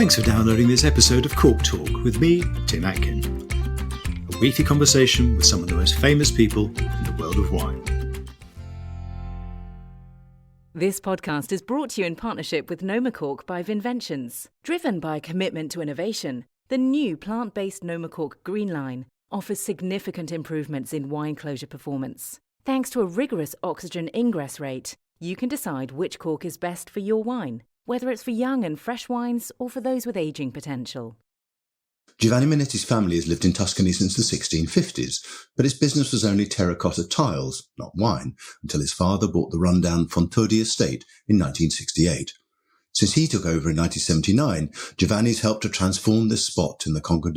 Thanks for downloading this episode of Cork Talk with me, Tim Atkin. A weekly conversation with some of the most famous people in the world of wine. This podcast is brought to you in partnership with Noma Cork by Vinventions. Driven by a commitment to innovation, the new plant-based Noma Cork Green Line offers significant improvements in wine closure performance. Thanks to a rigorous oxygen ingress rate, you can decide which cork is best for your wine, whether it's for young and fresh wines or for those with ageing potential. Giovanni Manetti's family has lived in Tuscany since the 1650s, but his business was only terracotta tiles, not wine, until his father bought the rundown Fontodi estate in 1968. Since he took over in 1979, Giovanni's helped to transform this spot in the Conca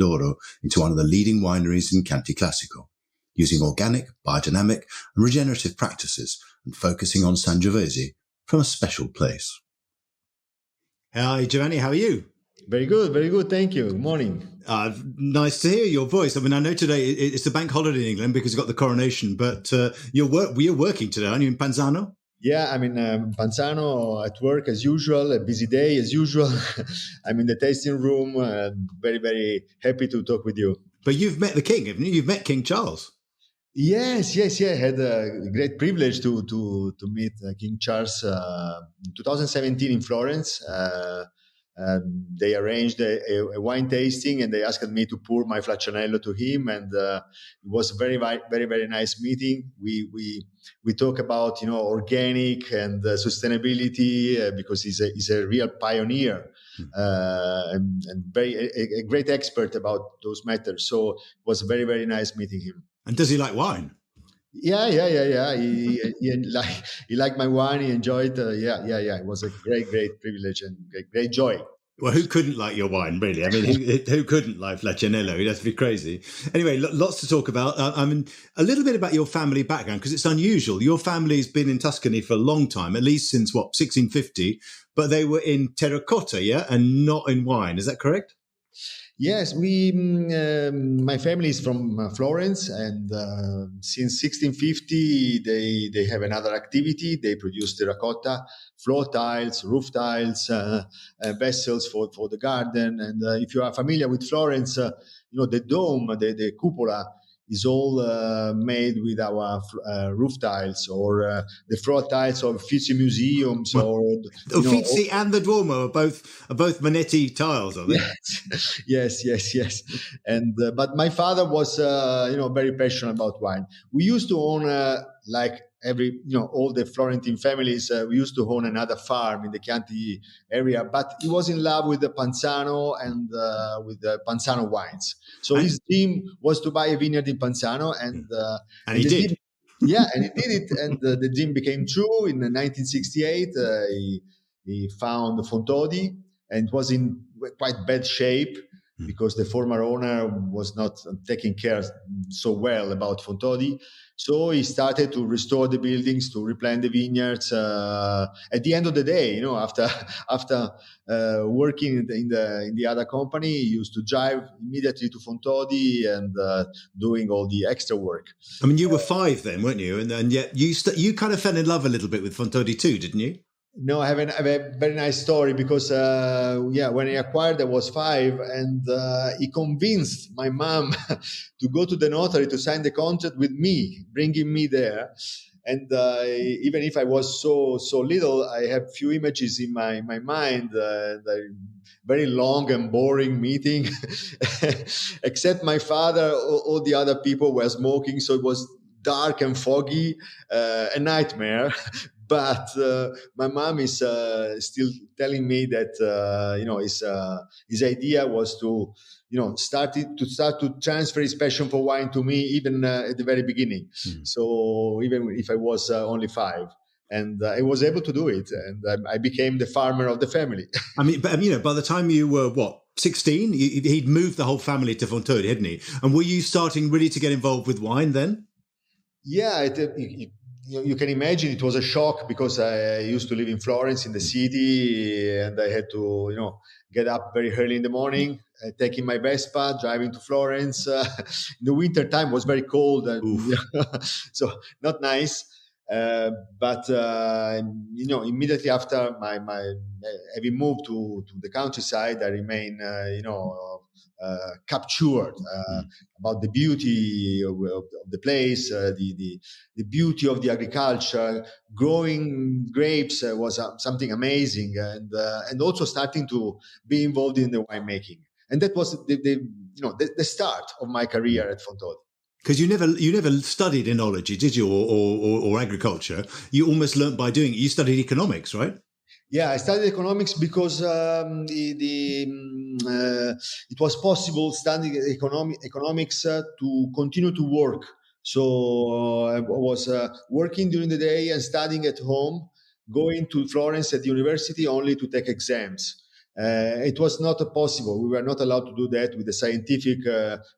into one of the leading wineries in Chianti Classico, using organic, biodynamic and regenerative practices and focusing on Sangiovese from a special place. Hi, Giovanni, how are you? Very good. Thank you. Good morning. Nice to hear your voice. I mean, I know today it's the bank holiday in England because you've got the coronation, but you're working today, aren't you, in Panzano? Yeah, I'm in Panzano at work as usual, a busy day as usual. I'm in the tasting room. Very, very happy to talk with you. But you've met the king, haven't you? You've met King Charles. Yes. I had a great privilege to meet King Charles in 2017 in Florence. They arranged a wine tasting and they asked me to pour my Flaccianello to him, and it was a very, very nice meeting. We talk about organic and sustainability because he's a real pioneer and a great expert about those matters. So it was very, very nice meeting him. And does he like wine? Yeah. He liked my wine. He enjoyed. It was a great privilege and great joy. Well, who couldn't like your wine, really? I mean, who couldn't like Flaccianello? You'd have to be crazy. Anyway, lots to talk about. I mean, a little bit about your family background, because it's unusual. Your family's been in Tuscany for a long time, at least since, 1650? But they were in terracotta, yeah? And not in wine. Is that correct? Yes, my family is from Florence, and since 1650 they have another activity. They produce terracotta, floor tiles, roof tiles, vessels for the garden. And if you are familiar with Florence, the dome, the cupola is all made with our roof tiles, or the floor tiles of Uffizi museums. Uffizi and the Duomo are both Manetti tiles, are they? Yes. And but my father was very passionate about wine. We used to own all the Florentine families. We used to own another farm in the Chianti area, but he was in love with the Panzano and with the Panzano wines. So his dream was to buy a vineyard in Panzano, and he did. And he did it, and the dream became true. In 1968, he found Fontodi, and it was in quite bad shape because the former owner was not taking care so well about Fontodi. So he started to restore the buildings, to replant the vineyards. At the end of the day, after working in the other company, he used to drive immediately to Fontodi and doing all the extra work. I mean, you were 5 then, weren't you? And yet you kind of fell in love a little bit with Fontodi too, didn't you? No, I have a very nice story because, when I acquired, I was 5, and he convinced my mom to go to the notary to sign the contract with me, bringing me there. And even if I was so little, I have few images in my mind, very long and boring meeting, except my father, all the other people were smoking, so it was dark and foggy, a nightmare. But my mom is still telling me that his idea was to start to transfer his passion for wine to me even at the very beginning. So even if I was only 5, and I was able to do it, and I became the farmer of the family. I mean, but by the time you were 16, he'd moved the whole family to Fontodi, hadn't he? And were you starting really to get involved with wine then? Yeah. You can imagine it was a shock because I used to live in Florence, in the city, and I had to, get up very early in the morning, taking my Vespa, driving to Florence. In the winter time was very cold, so not nice. But immediately after my having moved to the countryside, I remain captured about the beauty of the place, the beauty of the agriculture. Growing grapes was something amazing, and also starting to be involved in the winemaking. And that was the start of my career at Fontodi. Because you never studied enology, did you, or agriculture? You almost learnt by doing it. You studied economics, right? Yeah, I studied economics because it was possible studying economics to continue to work. So I was working during the day and studying at home, going to Florence at the university only to take exams. It was not possible. We were not allowed to do that with a scientific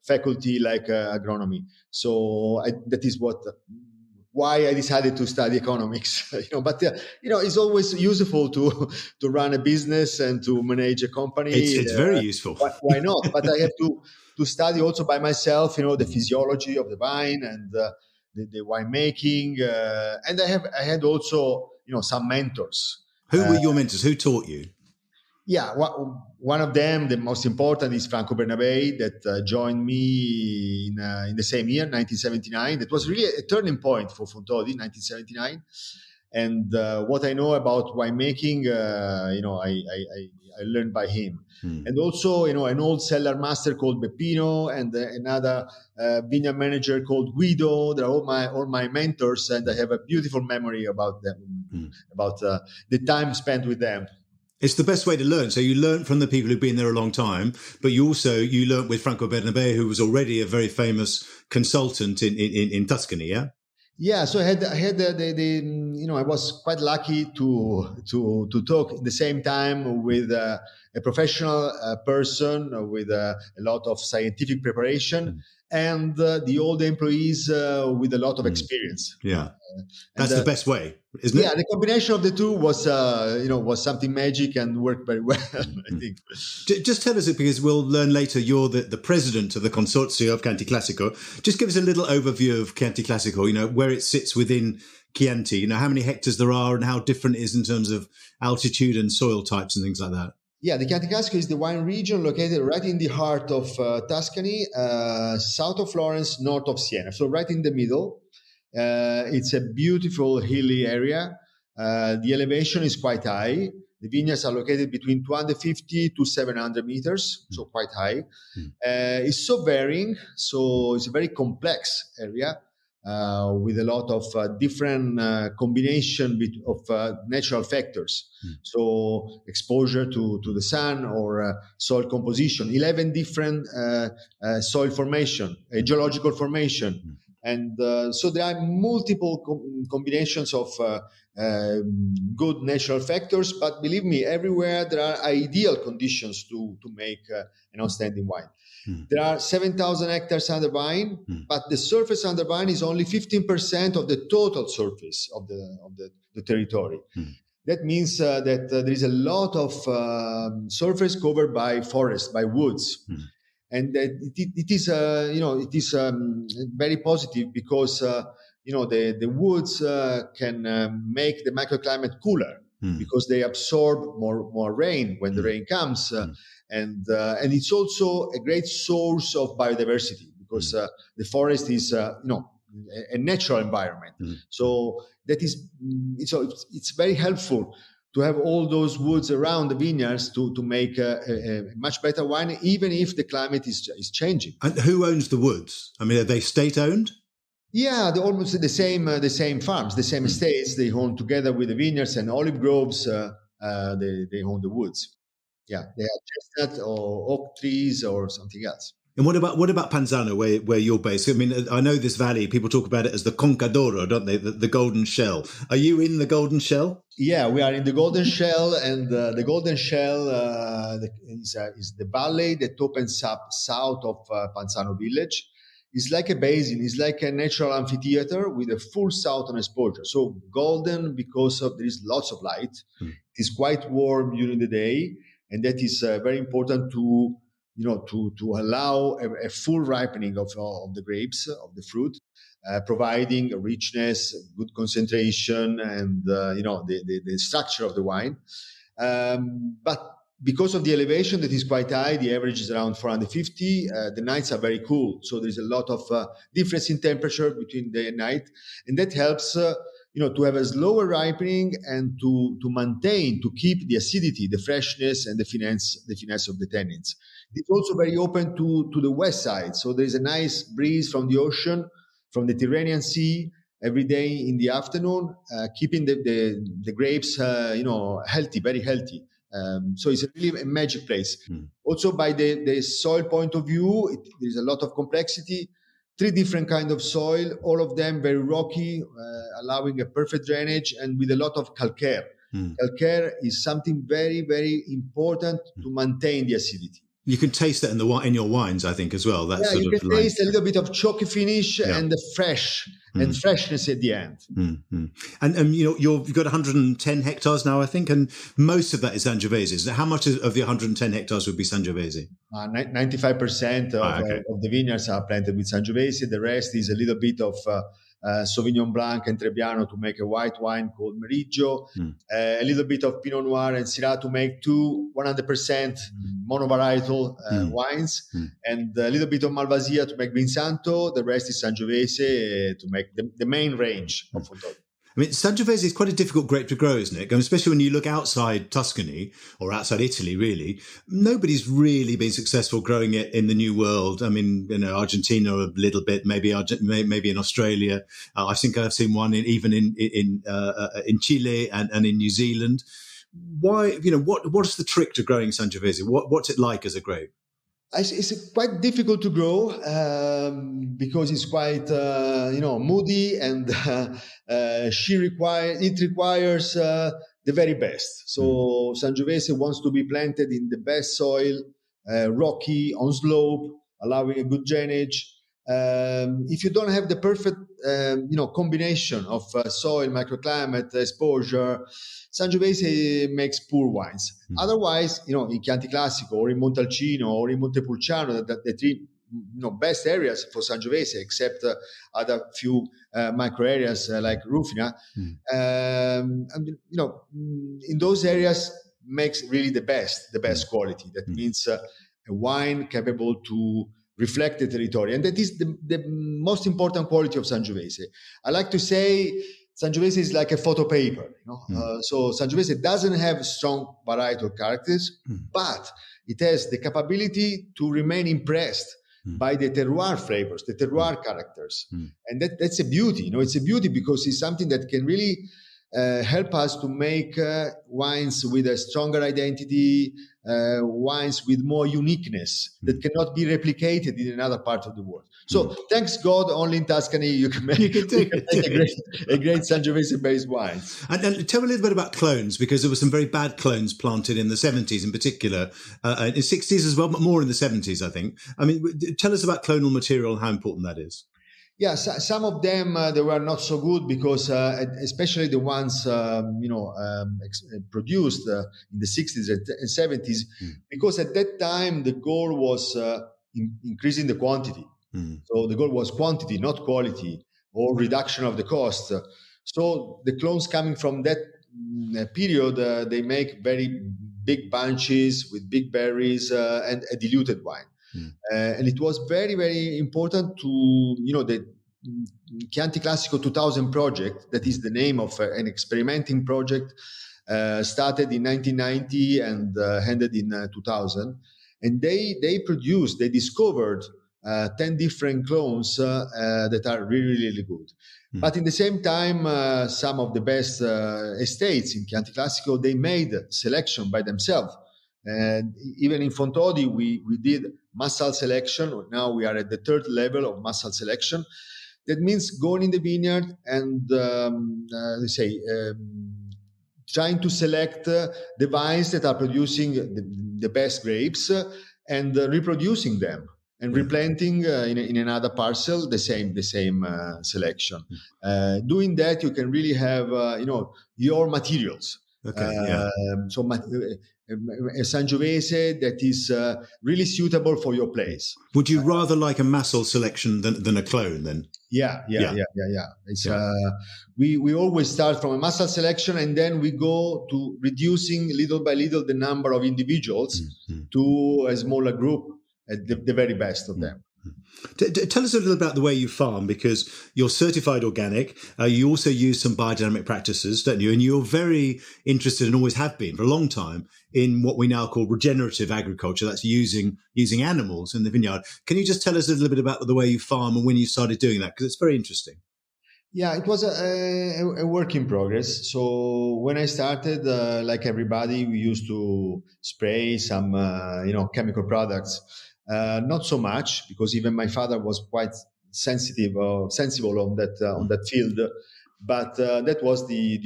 faculty like agronomy. So that is why I decided to study economics. But it's always useful to run a business and to manage a company. It's very useful. Why not? But I have to study also by myself. The physiology of the vine and the winemaking. And I had also some mentors. Who were your mentors? Who taught you? Yeah, one of them, the most important, is Franco Bernabei, that joined me in the same year, 1979. That was really a turning point for Fontodi, 1979. And what I know about winemaking, I learned by him. And also, an old cellar master called Beppino and another vineyard manager called Guido. They're all my mentors, and I have a beautiful memory about them, about the time spent with them. It's the best way to learn. So you learn from the people who've been there a long time, but you learned with Franco Bernabei, who was already a very famous consultant in Tuscany, yeah? Yeah, so I had I was quite lucky to talk at the same time with a professional person with a lot of scientific preparation and the old employees with a lot of experience. Yeah, that's the best way, isn't it? Yeah, the combination of the two was something magic and worked very well, I think. Just tell us it, because we'll learn later you're the president of the Consorzio of Chianti Classico. Just give us a little overview of Chianti Classico, where it sits within Chianti, how many hectares there are and how different it is in terms of altitude and soil types and things like that. Yeah, the Chianti Classico is the wine region located right in the heart of Tuscany, south of Florence, north of Siena. So right in the middle. It's a beautiful hilly area. The elevation is quite high. The vineyards are located between 250 to 700 meters, so quite high. It's so varying, so it's a very complex area with a lot of different combination of natural factors. So exposure to the sun or soil composition, 11 different soil formation, geological formation. And so there are multiple combinations of good natural factors, but believe me, everywhere there are ideal conditions to make an outstanding wine. There are 7,000 hectares under vine, but the surface under vine is only 15% of the total surface of the territory. That means that there is a lot of surface covered by forest, by woods. And it is very positive because the woods can make the microclimate cooler because they absorb more rain when the rain comes, and it's also a great source of biodiversity because the forest is a natural environment. So that is it's very helpful to have all those woods around the vineyards to make a much better wine, even if the climate is changing. And who owns the woods? I mean, are they state-owned? Yeah, they're almost the same farms, the same estates. They own together with the vineyards and olive groves. They own the woods. Yeah, they have chestnut or oak trees or something else. And what about Panzano, where you're based? I mean, I know this valley, people talk about it as the Conca d'Oro, don't they? The golden shell. Are you in the golden shell? Yeah, we are in the golden shell, and the golden shell is the valley that opens up south of Panzano village. It's like a basin. It's like a natural amphitheater with a full southern exposure. So golden because there is lots of light. It is quite warm during the day, and that is very important to to allow a full ripening of the grapes, of the fruit, providing a richness, good concentration, and the structure of the wine. But because of the elevation that is quite high, the average is around 450. The nights are very cool, so there's a lot of difference in temperature between day and night, and that helps to have a slower ripening and to maintain, to keep the acidity, the freshness, and the finesse of the tannins. It's also very open to the west side, so there's a nice breeze from the ocean, from the Tyrrhenian Sea, every day in the afternoon, keeping the grapes, healthy, very healthy. So it's really a magic place. Also, by the soil point of view, there's a lot of complexity. 3 different kinds of soil, all of them very rocky, allowing a perfect drainage and with a lot of calcaire. Calcaire is something very, very important to maintain the acidity. You can taste that in your wines, I think, as well. That sort you can taste a little bit of chalky finish and the freshness at the end. And you've got 110 hectares now, I think, and most of that is Sangiovese. So how much of the 110 hectares would be Sangiovese? 95% of the vineyards are planted with Sangiovese. The rest is a little bit of Sauvignon Blanc and Trebbiano to make a white wine called Meriggio, a little bit of Pinot Noir and Syrah to make 100% monovarietal wines, and a little bit of Malvasia to make Vinsanto. The rest is Sangiovese to make the main range of Fontodi. I mean, Sangiovese is quite a difficult grape to grow, isn't it? And especially when you look outside Tuscany or outside Italy, really, nobody's really been successful growing it in the New World. I mean, Argentina a little bit, maybe in Australia. I think I've seen one even in Chile and in New Zealand. Why? What is the trick to growing Sangiovese? What's it like as a grape? It's quite difficult to grow because it's quite moody, and it requires the very best. So Sangiovese wants to be planted in the best soil, rocky, on slope, allowing a good drainage. If you don't have the perfect combination of soil, microclimate, exposure, Sangiovese makes poor wines. Otherwise, in Chianti Classico or in Montalcino or in Montepulciano, the 3 best areas for Sangiovese, except other few micro areas like Rufina, in those areas makes really the best quality. That means a wine capable to reflect the territory, and that is the most important quality of Sangiovese. I like to say Sangiovese is like a photo paper, so Sangiovese doesn't have strong varietal characters, but it has the capability to remain impressed by the terroir flavors, the terroir characters, and that's a beauty. It's a beauty because it's something that can really help us to make wines with a stronger identity, wines with more uniqueness that cannot be replicated in another part of the world. So thanks God, only in Tuscany you can make a great Sangiovese-based wine. And tell me a little bit about clones, because there were some very bad clones planted in the 70s in particular, in the 60s as well, but more in the 70s, I think. I mean, tell us about clonal material and how important that is. Yeah, some of them they were not so good because, especially the ones produced in the 60s and 70s, because at that time the goal was increasing the quantity. So the goal was quantity, not quality, or reduction of the cost. So the clones coming from that period, they make very big bunches with big berries and a diluted wine. And it was very, very important to, the Chianti Classico 2000 project, that is the name of an experimenting project, started in 1990 and ended in 2000. And they discovered 10 different clones that are really, really good. But in the same time, some of the best estates in Chianti Classico, they made selection by themselves. And even in Fontodi, we did massal selection. Now we are at the 3rd level of massal selection. That means going in the vineyard and, trying to select the vines that are producing the best grapes and reproducing them and replanting in another parcel the same selection. Doing that, you can really have, your materials. Okay, yeah. So a Sangiovese that is really suitable for your place. Would you rather like a Massel selection than a clone then? Yeah. It's we always start from a muscle selection, and then we go to reducing little by little the number of individuals to a smaller group, the very best of them. Tell us a little about the way you farm, because you're certified organic. You also use some biodynamic practices, don't you? And you're very interested, and always have been for a long time, in what we now call regenerative agriculture. That's using animals in the vineyard. Can you just tell us a little bit about the way you farm and when you started doing that? Because it's very interesting. Yeah, it was a work in progress. So when I started, like everybody, we used to spray some, chemical products. Not so much, because even my father was quite sensible on that field. But that was the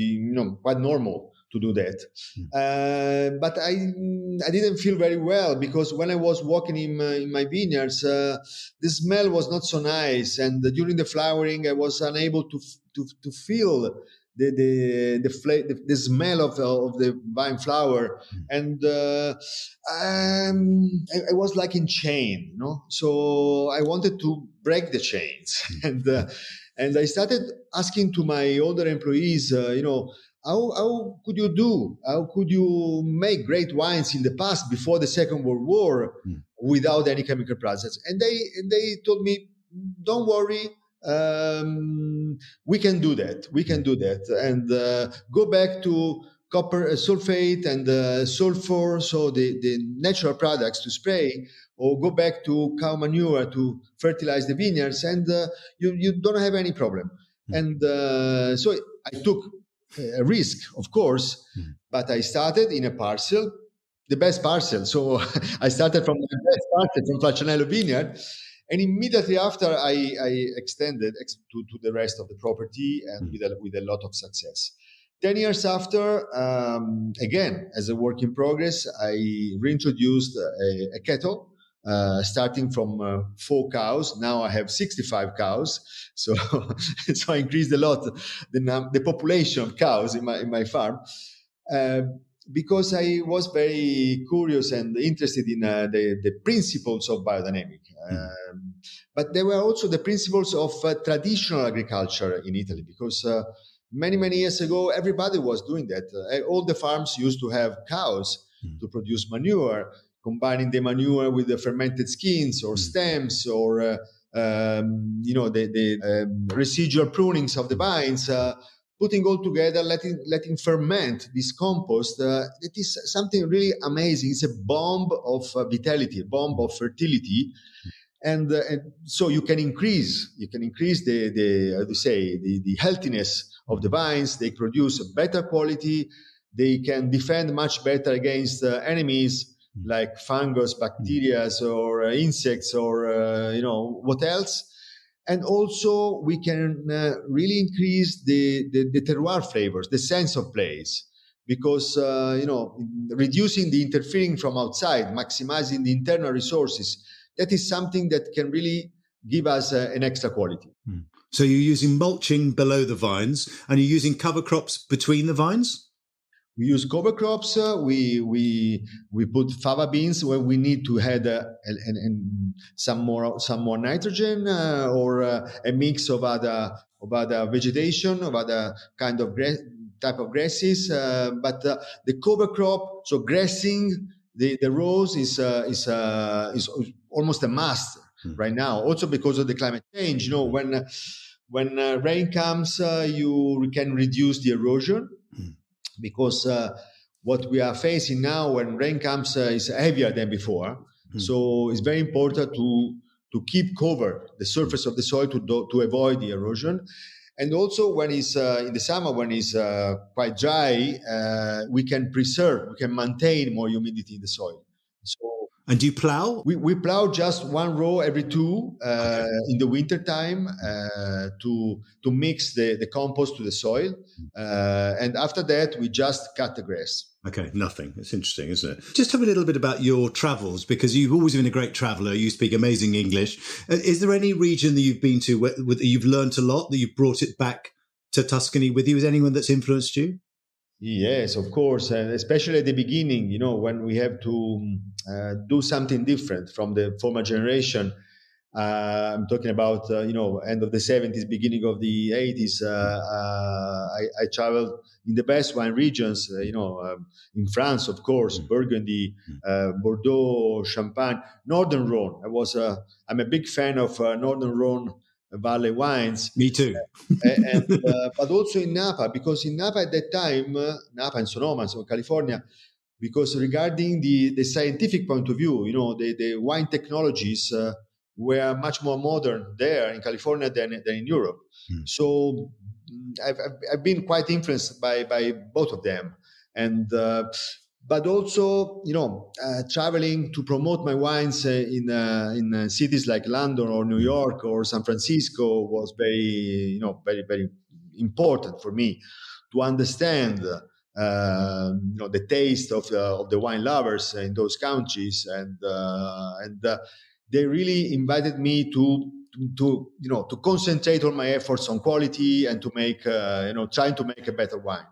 quite normal to do that. But I didn't feel very well, because when I was walking in my vineyards, the smell was not so nice, and during the flowering, I was unable to feel the smell of the vine flower, and I was like in chain, So I wanted to break the chains, and I started asking to my older employees, how could you do? How could you make great wines in the past, before the Second World War, without any chemical process? And they told me, don't worry. We can do that, and go back to copper sulfate and sulfur, so the natural products to spray, or go back to cow manure to fertilize the vineyards, and you don't have any problem. And so I took a risk, of course, but I started in a parcel, the best parcel. So I started from the best parcel, from Flaccianello Vineyard. And immediately after, I extended to the rest of the property, and with a lot of success. 10 years after, again, as a work in progress, I reintroduced a cattle, starting from 4 cows. Now I have 65 cows. So, so I increased a lot the population of cows in my farm. Because I was very curious and interested in the principles of biodynamic. But there were also the principles of traditional agriculture in Italy, because many years ago, everybody was doing that. All the farms used to have cows to produce manure, combining the manure with the fermented skins or stems, or the residual prunings of the vines, putting all together, letting ferment this compost. It is something really amazing. It's a bomb of vitality, a bomb of fertility, and so you can increase the healthiness of the vines. They produce a better quality. They can defend much better against enemies like fungus, bacteria, or insects, or what else. And also we can really increase the terroir flavors, the sense of place, because reducing the interfering from outside, maximizing the internal resources, that is something that can really give us an extra quality. So you're using mulching below the vines, and you're using cover crops between the vines? We use cover crops. We put fava beans where we need to add some more nitrogen, or a mix of other vegetation, of other kind of type of grasses. But the cover crop, so grassing the rows, is almost a must right now. Also because of the climate change. When rain comes, you can reduce the erosion. Because what we are facing now, when rain comes, is heavier than before. So it's very important to keep covered the surface of the soil to avoid the erosion. And also when it's in the summer, when it's quite dry, we can maintain more humidity in the soil. And do you plow? We plow just one row every 2 in the winter time to mix the compost to the soil. And after that, we just cut the grass. Okay, nothing. It's interesting, isn't it? Just tell me a little bit about your travels, because you've always been a great traveller. You speak amazing English. Is there any region that you've been to where you've learned a lot, that you've brought it back to Tuscany with you? Is anyone that's influenced you? Yes, of course, and especially at the beginning, when we have to do something different from the former generation. I'm talking about, end of the 70s, beginning of the 80s. I traveled in the best wine regions, in France, of course, Burgundy, Bordeaux, Champagne, Northern Rhone. I'm a big fan of Northern Rhone Valley wines. Me too. But also in Napa, because in Napa at that time, Napa and Sonoma, so California, because regarding the scientific point of view, the wine technologies were much more modern there in California than in Europe. So I've been quite influenced by both of them. And but also, traveling to promote my wines in cities like London or New York or San Francisco was very, very, very important for me to understand, the taste of the wine lovers in those countries, and they really invited me to concentrate all my efforts on quality and to make, trying to make a better wine.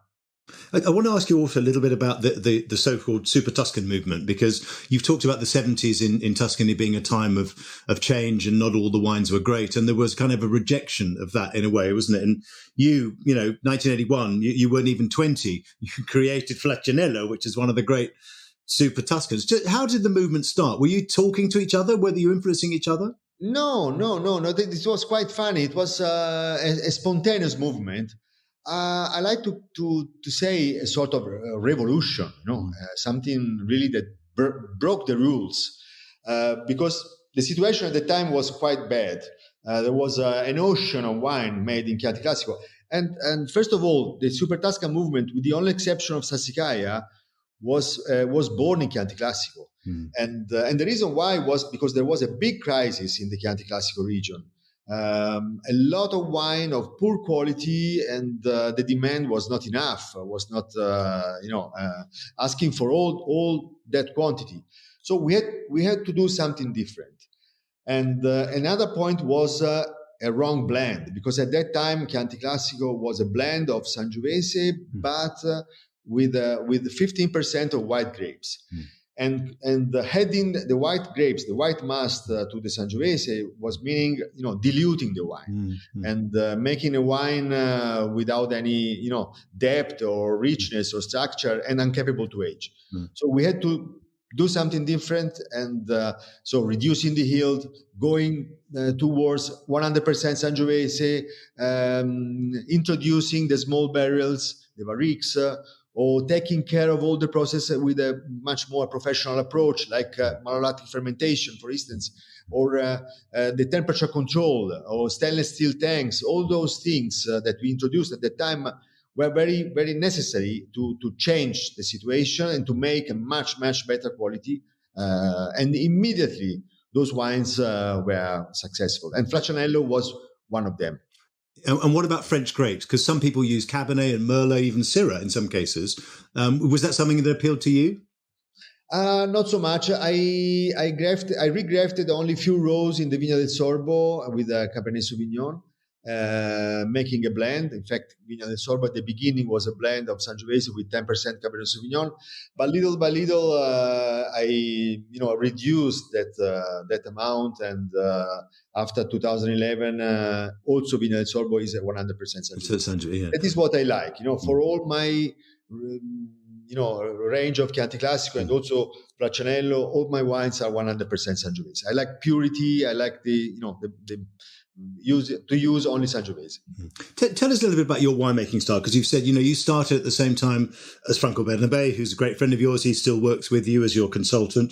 I want to ask you also a little bit about the so-called Super Tuscan movement, because you've talked about the 70s in Tuscany being a time of change and not all the wines were great. And there was kind of a rejection of that in a way, wasn't it? And 1981, you weren't even 20. You created Flaccianello, which is one of the great Super Tuscans. How did the movement start? Were you talking to each other? Were you influencing each other? No. This was quite funny. It was a spontaneous movement. I like to say a sort of revolution, something really that broke the rules, because the situation at the time was quite bad. There was an ocean of wine made in Chianti Classico, and first of all, the Super Tuscan movement, with the only exception of Sassicaia, was born in Chianti Classico, and the reason why was because there was a big crisis in the Chianti Classico region. A lot of wine of poor quality, and the demand was not enough, was not, asking for all that quantity. So we had to do something different. And another point was a wrong blend, because at that time Chianti Classico was a blend of Sangiovese, but with 15% of white grapes. And adding the white grapes, the white must to the Sangiovese was meaning, diluting the wine and making a wine without any, depth or richness or structure, and incapable to age. So we had to do something different, and so reducing the yield, going towards 100% Sangiovese, introducing the small barrels, the barriques, or taking care of all the process with a much more professional approach, like malolactic fermentation, for instance, or the temperature control, or stainless steel tanks. All those things that we introduced at the time were very, very necessary to change the situation and to make a much, much better quality. And immediately those wines were successful. And Flaccianello was one of them. And what about French grapes? Because some people use Cabernet and Merlot, even Syrah in some cases. Was that something that appealed to you? Not so much. I regrafted only a few rows in the Vigna del Sorbo with Cabernet Sauvignon, making a blend. In fact, Vigna del Sorbo at the beginning was a blend of Sangiovese with 10% Cabernet Sauvignon. But little by little, I reduced that amount, and after 2011, also Vigna del Sorbo is a 100% Sangiovese. That is what I like. For all my range of Chianti Classico and also Flaccianello, all my wines are 100% Sangiovese. I like purity. I like the use only Sangiovese. Tell us a little bit about your winemaking style, because you've said you started at the same time as Franco Bernabé, who's a great friend of yours. He still works with you as your consultant.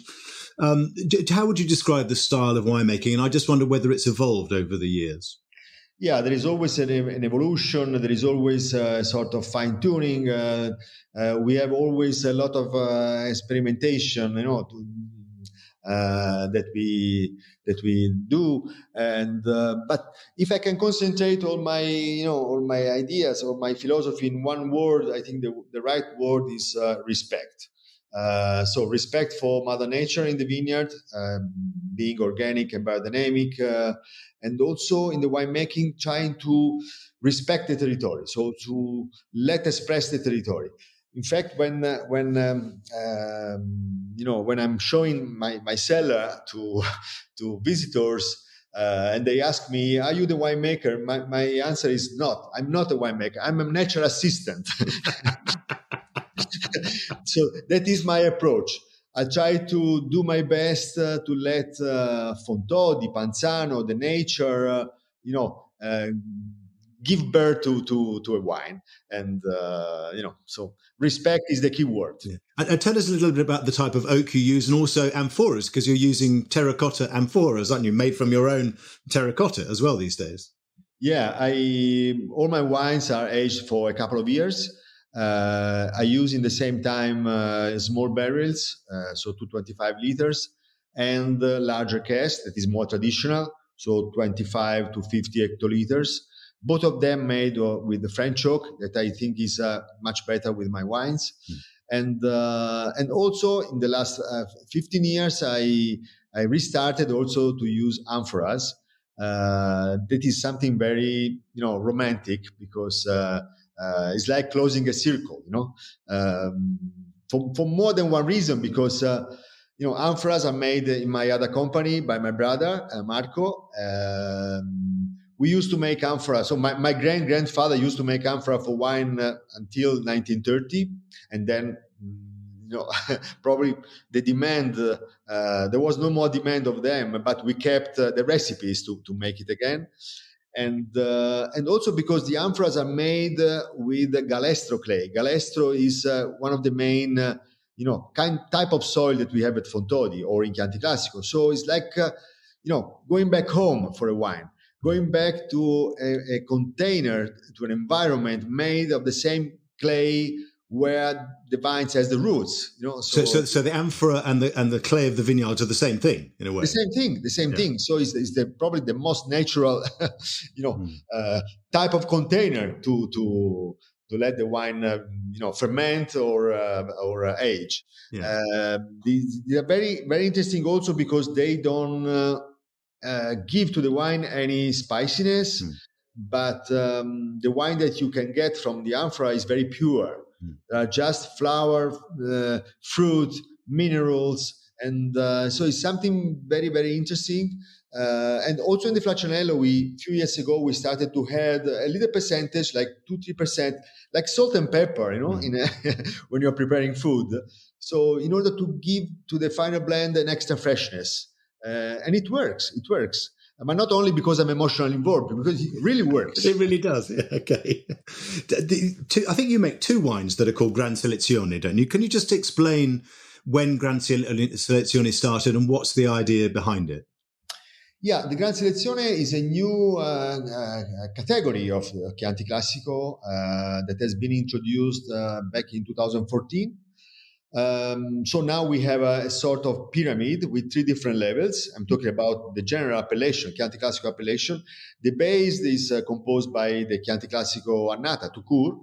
How would you describe the style of winemaking? And I just wonder whether it's evolved over the years. Yeah, there is always an evolution. There is always a sort of fine tuning. We have always a lot of experimentation, that we do. And but if I can concentrate all my ideas or my philosophy in one word, I think the right word is respect. So respect for Mother Nature in the vineyard, being organic and biodynamic, and also in the winemaking, trying to respect the territory, so to let express the territory. In fact, when I'm showing my cellar to visitors, and they ask me, "Are you the winemaker?" My answer is not. I'm not a winemaker. I'm a natural assistant. So that is my approach. I try to do my best to let Fontodi, Panzano, the nature, give birth to a wine, and so respect is the key word. Yeah. And tell us a little bit about the type of oak you use, and also amphoras, because you're using terracotta amphoras, aren't you? Made from your own terracotta as well these days. Yeah, all my wines are aged for a couple of years. I use in the same time small barrels, so 225 liters, and larger cask that is more traditional, so 25 to 50 hectoliters. Both of them made with the French oak that I think is much better with my wines. And also in the last 15 years, I restarted also to use amphoras. That is something very romantic, because it's like closing a circle, for more than one reason. Because amphoras are made in my other company by my brother Marco. We used to make amphora. So my grandfather used to make amphora for wine until 1930, and then probably the demand, there was no more demand of them, but we kept the recipes to make it again. And also because the amphoras are made with galestro clay. Galestro is one of the main type of soil that we have at Fontodi or in Chianti Classico. So it's like going back home for a wine, going back to a container, to an environment made of the same clay where the vines has the roots. So the amphora and the clay of the vineyards are the same thing in a way. The same thing. So it's probably the most natural, type of container to let the wine, ferment or age. Yeah. They are very, very interesting also because they don't give to the wine any spiciness, but the wine that you can get from the amphora is very pure. Just flower, fruit, minerals, and so it's something very, very interesting. And also in the Flaccianello, a few years ago, we started to add a little percentage, like 2-3%, like salt and pepper, when you're preparing food. So in order to give to the final blend an extra freshness. And it works. But not only because I'm emotionally involved, because it really works. It really does. Yeah, okay. I think you make two wines that are called Gran Selezione, don't you? Can you just explain when Gran Selezione started and what's the idea behind it? Yeah, the Gran Selezione is a new category of Chianti Classico that has been introduced back in 2014. So now we have a sort of pyramid with 3 different levels. I'm talking about the general appellation, Chianti Classico appellation. The base is composed by the Chianti Classico Annata, Tucur.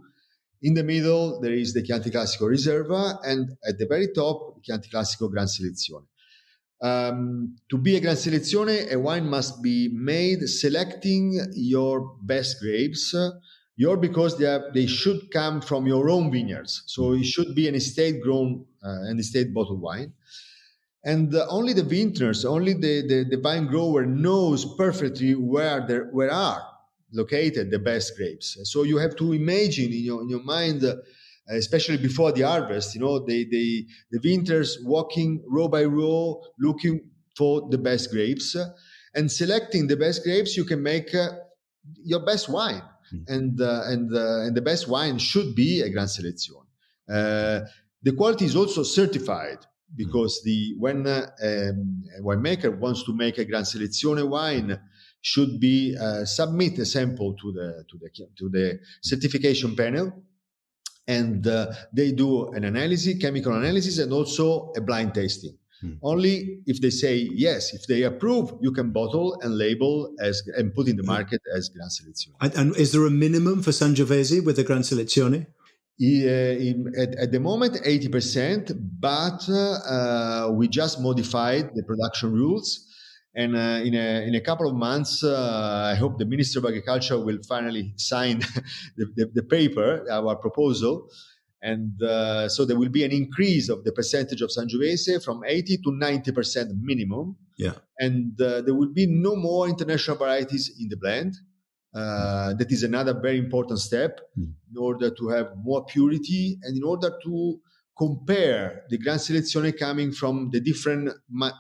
In the middle, there is the Chianti Classico Riserva, and at the very top, Chianti Classico Gran Selezione. To be a Gran Selezione, a wine must be made selecting your best grapes, because they should come from your own vineyards. So it should be an estate grown and estate bottled wine. And only the vintners, only the vine grower knows perfectly where are located the best grapes. So you have to imagine in your mind, especially before the harvest, the vintners walking row by row, looking for the best grapes, and selecting the best grapes. You can make your best wine. And the best wine should be a Gran Selezione. The quality is also certified, because when a winemaker wants to make a Gran Selezione wine, should be submit a sample to the certification panel, and they do an analysis, chemical analysis, and also a blind tasting. Only if they say yes, if they approve, you can bottle and label and put in the market as Gran Selezione. And is there a minimum for Sangiovese with the Gran Selezione? At the moment, 80%, but we just modified the production rules. And in a couple of months, I hope the Minister of Agriculture will finally sign the paper, our proposal. And so there will be an increase of the percentage of Sangiovese from 80 to 90% minimum. Yeah. And there will be no more international varieties in the blend. That is another very important step in order to have more purity and in order to compare the Gran Selezione coming from the different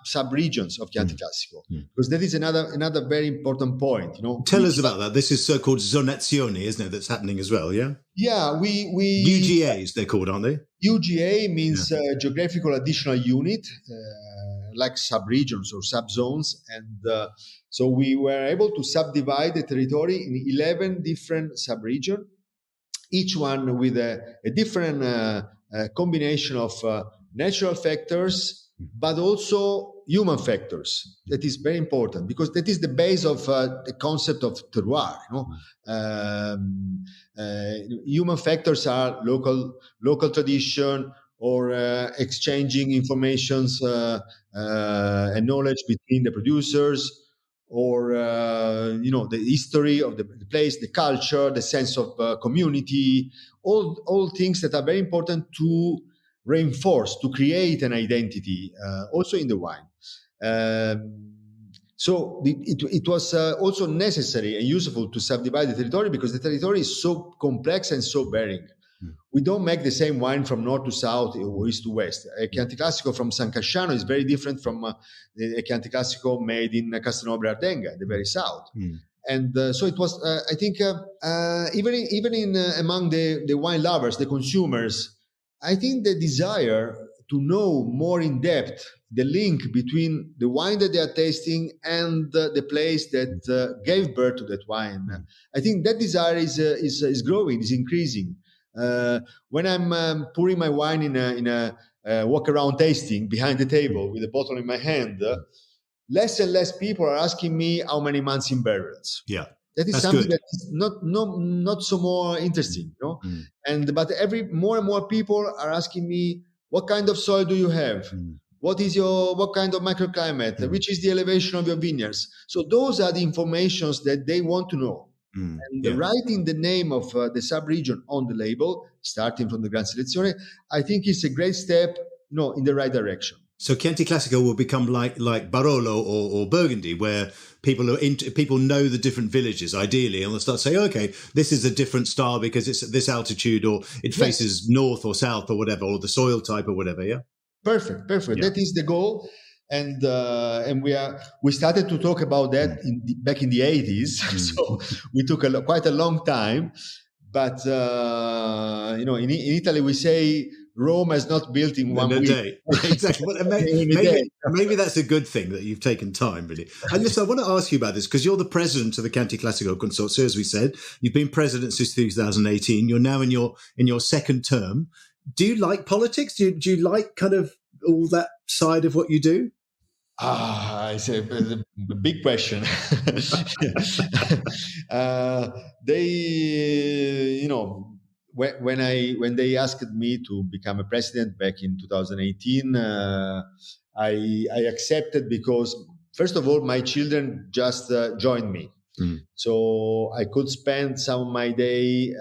sub-regions of Chianti Classico. Because that is another very important point. Tell us about that. This is so-called zonazione, isn't it, that's happening as well, yeah? Yeah, we UGAs, they're called, aren't they? UGA means geographical additional unit, like sub-regions or sub-zones. And so we were able to subdivide the territory in 11 different sub-regions, each one with a different combination of natural factors, but also human factors. That is very important because that is the base of the concept of terroir. Human factors are local tradition or exchanging informations and knowledge between the producers, or the history of the place, the culture, the sense of community, all things that are very important to reinforce, to create an identity, also in the wine. So it was also necessary and useful to subdivide the territory because the territory is so complex and so varying. We don't make the same wine from north to south or east to west. A Chianti Classico from San Casciano is very different from a Chianti Classico made in Castelnuovo Ardenga, the very south. And so it was, I think, even in among the wine lovers, the consumers, I think the desire to know more in depth the link between the wine that they are tasting and the place that gave birth to that wine. I think that desire is growing, is increasing. When I'm pouring my wine in a walk around tasting behind the table with a bottle in my hand, less and less people are asking me how many months in barrels. Yeah, that is something that is not so more interesting, but more and more people are asking me, what kind of soil do you have? What kind of microclimate? Which is the elevation of your vineyards? So those are the informations that they want to know. And writing the name of the sub-region on the label, starting from the Gran Selezione, I think is a great step, in the right direction. So Chianti Classico will become like Barolo or Burgundy, where people know the different villages, ideally, and they'll start saying, okay, this is a different style because it's at this altitude, or it faces north or south or whatever, or the soil type or whatever. Yeah. Perfect. Yeah. That is the goal. And we started to talk about that back in the 80s. So we took quite a long time. But in Italy we say Rome is not built in one week. Day. Exactly. Maybe that's a good thing that you've taken time, really. And listen, I want to ask you about this because you're the president of the Chianti Classico Consortium, as we said. You've been president since 2018. You're now in your second term. Do you like politics? Do you like kind of all that side of what you do? It's a big question. When they asked me to become a president back in 2018, I accepted because, first of all, my children just joined me. So I could spend some of my day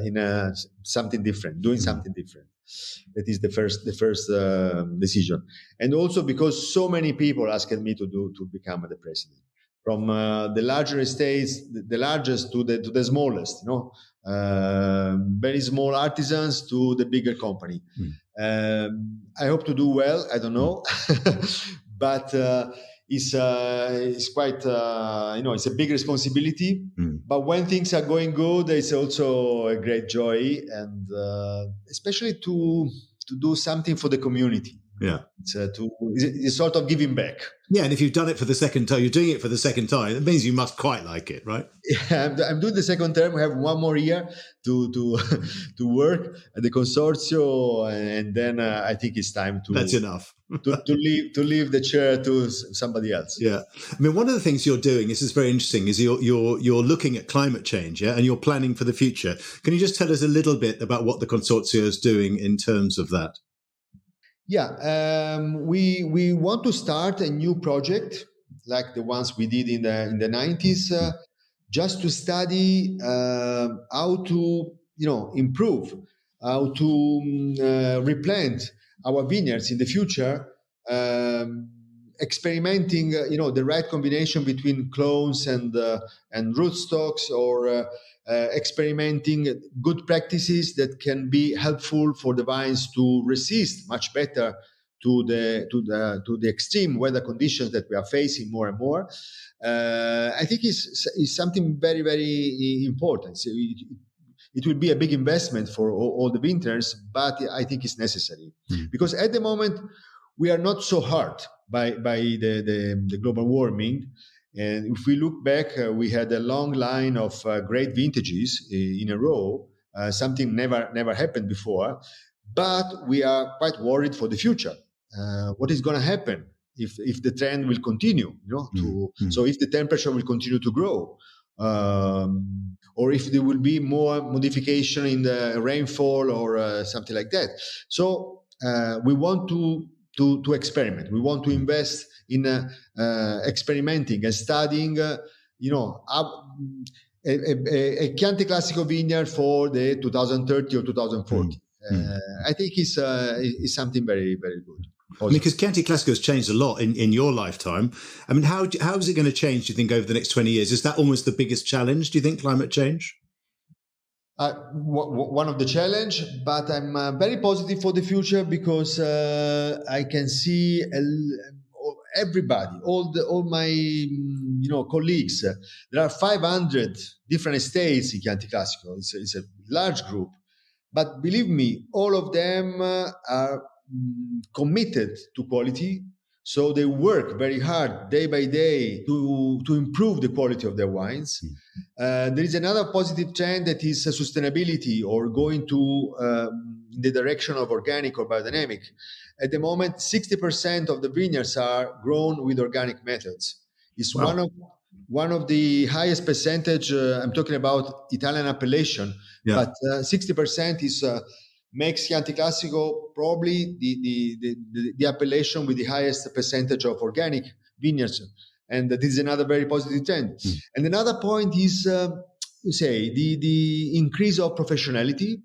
in something different, doing something different. That is the first decision, and also because so many people asked me to become the president, from the larger estates, the largest to the smallest, very small artisans to the bigger company. I hope to do well. I don't know, but it's quite it's a big responsibility. But when things are going good, it's also a great joy, and especially to do something for the community. Yeah, it's sort of giving back. Yeah, and if you've done it for the second time, you're doing it for the second time. It means you must quite like it, right? Yeah, I'm doing the second term. I have one more year to work at the consortio, and then I think it's time to. That's enough. to leave the chair to somebody else. Yeah, I mean, one of the things you're doing, this is very interesting, is you're looking at climate change, and you're planning for the future. Can you just tell us a little bit about what the consortio is doing in terms of that? Yeah, we want to start a new project like the ones we did in the 90s, just to study how to improve how to replant our vineyards in the future, experimenting, the right combination between clones and rootstocks, or experimenting good practices that can be helpful for the vines to resist much better to the extreme weather conditions that we are facing more and more. I think is something very, very important. So it will be a big investment for all the vintners, but I think it's necessary because at the moment we are not so hurt by the global warming. And if we look back, we had a long line of great vintages in a row. Something never happened before, but we are quite worried for the future. What is going to happen if the trend will continue? So if the temperature will continue to grow, or if there will be more modification in the rainfall or something like that. So we want to experiment. We want to invest in experimenting and studying, a Chianti Classico vineyard for the 2030 or 2040. I think is something very, very good. Because Chianti Classico has changed a lot in your lifetime. I mean, how is it going to change, do you think, over the next 20 years? Is that almost the biggest challenge, do you think, climate change? One of the challenge, but I'm very positive for the future because I can see everybody, all my colleagues. There are 500 different estates in Chianti Classico. It's a large group, but believe me, all of them are committed to quality. So they work very hard day by day to improve the quality of their wines. There is another positive trend that is sustainability, or going to in the direction of organic or biodynamic. At the moment, 60% of the vineyards are grown with organic methods. It's one of the highest percentage. I'm talking about Italian appellation, but 60% is makes Chianti Classico probably the appellation with the highest percentage of organic vineyards. And this is another very positive trend. And another point is, the increase of professionality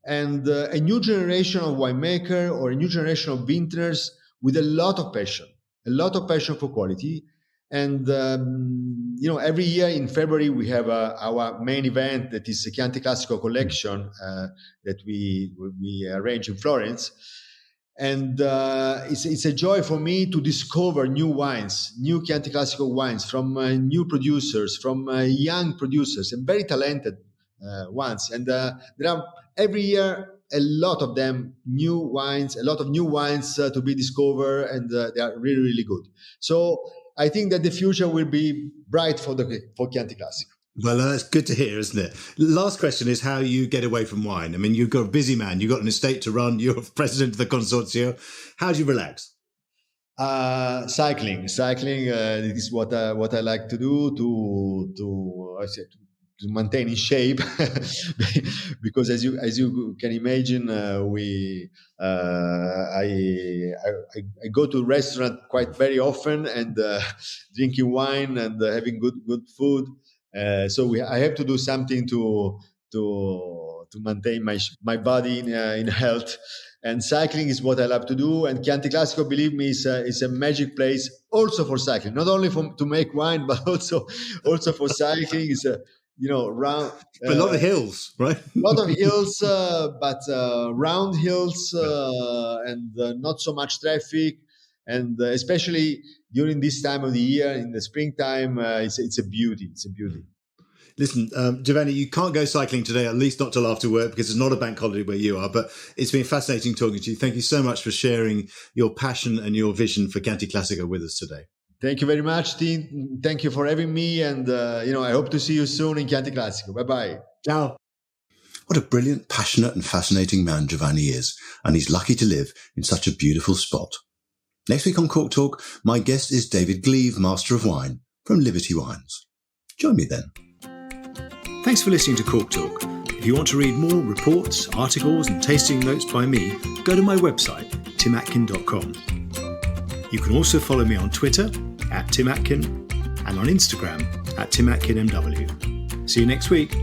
and a new generation of winemaker or a new generation of vintners with a lot of passion for quality. And, every year in February, we have our main event that is the Chianti Classico collection that we arrange in Florence. And it's a joy for me to discover new wines, new Chianti Classico wines from new producers, from young producers and very talented ones. And there are every year a lot of them, new wines to be discovered, and they are really, really good. So I think that the future will be bright for Chianti Classico. Well, that's good to hear, isn't it? Last question is how you get away from wine. I mean, you've got a busy man, you've got an estate to run, you're president of the consortio. How do you relax? Cycling is what I like to do to maintain in shape, because as you can imagine, I go to a restaurant quite very often and drinking wine and having good food. So I have to do something to maintain my body in health. And cycling is what I love to do. And Chianti Classico, believe me, is a magic place also for cycling. Not only to make wine, but also for cycling. It's round. A lot of hills, right? A lot of hills, but round hills and not so much traffic. And especially during this time of the year, in the springtime, it's a beauty. It's a beauty. Listen, Giovanni, you can't go cycling today, at least not till after work, because it's not a bank holiday where you are. But it's been fascinating talking to you. Thank you so much for sharing your passion and your vision for Chianti Classico with us today. Thank you very much, Dean. Thank you for having me. And, I hope to see you soon in Chianti Classico. Bye-bye. Ciao. What a brilliant, passionate and fascinating man Giovanni is. And he's lucky to live in such a beautiful spot. Next week on Cork Talk, my guest is David Gleave, Master of Wine from Liberty Wines. Join me then. Thanks for listening to Cork Talk. If you want to read more reports, articles and tasting notes by me, go to my website, timatkin.com. You can also follow me on Twitter @TimAtkin and on Instagram @TimAtkinMW. See you next week.